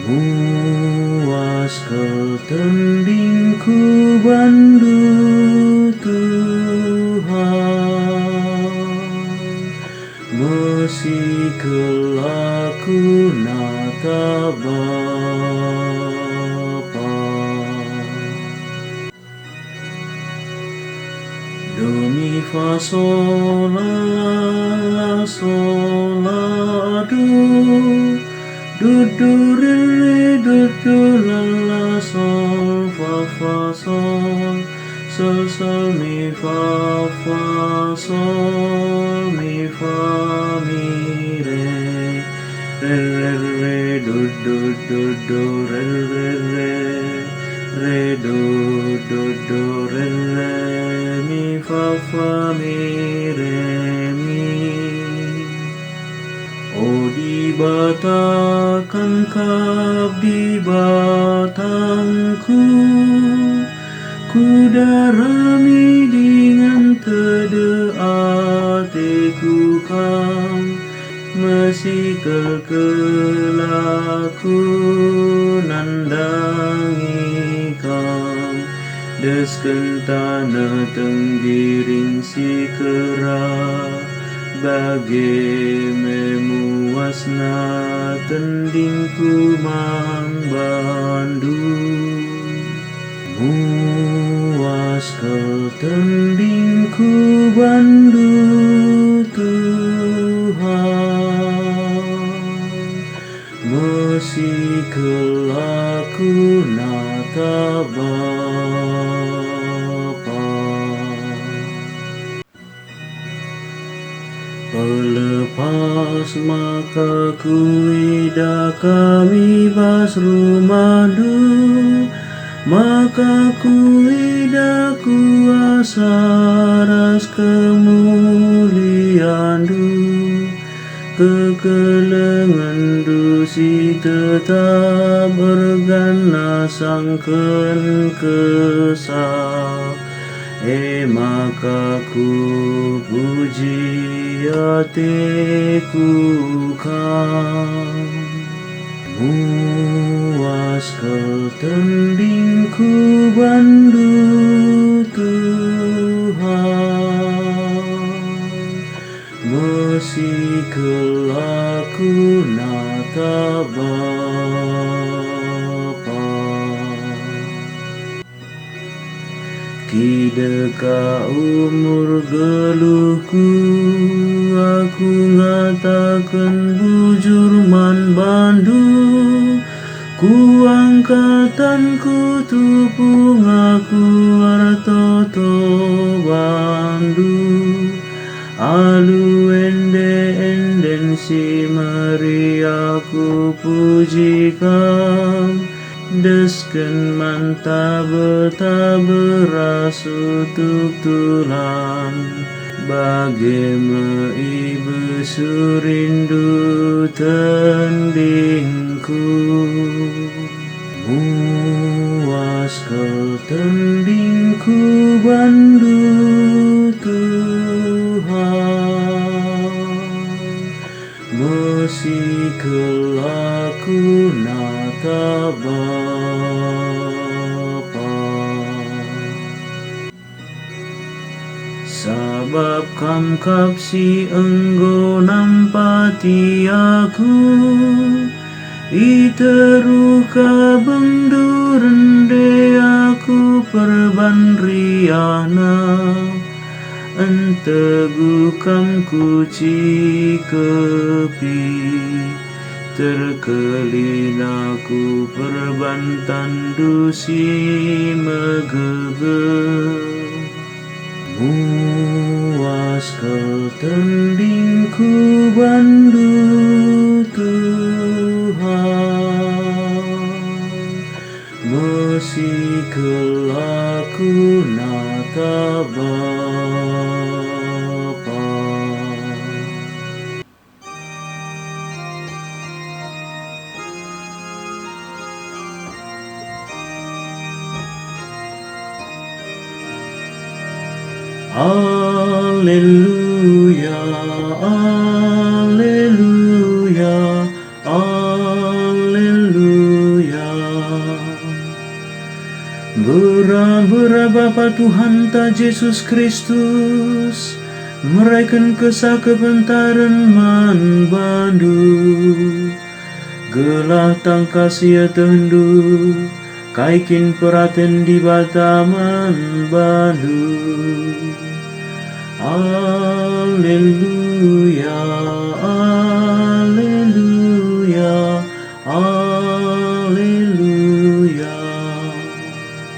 Muas ketendingku bandu Tuhan, mesikul aku nata Bapa. Do mi fa sol la sol la do re do la la sol fa sol sol mi fa sol mi fa mi re do re do re mi fa mi re mi. Oh dibatakan kap di batangku, ku darami dengan tede atiku kam, mesikal kelaku nandangi kam, deskentana tenggiring si kera, bage memuasna tendingku mambandu. Muas kal tendingku bandu Tuhan, mesikal aku nata Bapa. Pelepas maka kuida kami bas rumadu, maka kuida kuasa ras kemuliandu, kekelengan dusi tetap bergana sangken kesah. Maka ku puji hatiku kam, muas kal tendingku bandu Tuhan, mesikal aku nata Bapa. Kideka umur geluhku, aku ngatakan bujur man bandu, ku angkatanku tupung aku artoto bandu, alu enden si meri aku pujikan, desken manta berasu tuk tulan, bage meibu surindu tendingku. Muas kal tendingku bandu Tuhan, mesikal aku nata Bapa. Sabab kam kapsi enggo nampati aku, iteruka bengdurende aku perbanriana, entegu kam kuci kepi, terkelin aku perbantan dusi megege. Muas kal tendingku bandu Tuhan, mesikal aku nata Bapa. Alleluia, alleluia, alleluia. Bapa Tuhan ta Yesus Kristus, meraikan kesah kebentaran man bandu, gelah tangkas ia tendu, kaikin peraten di bataman bandu. Haleluya.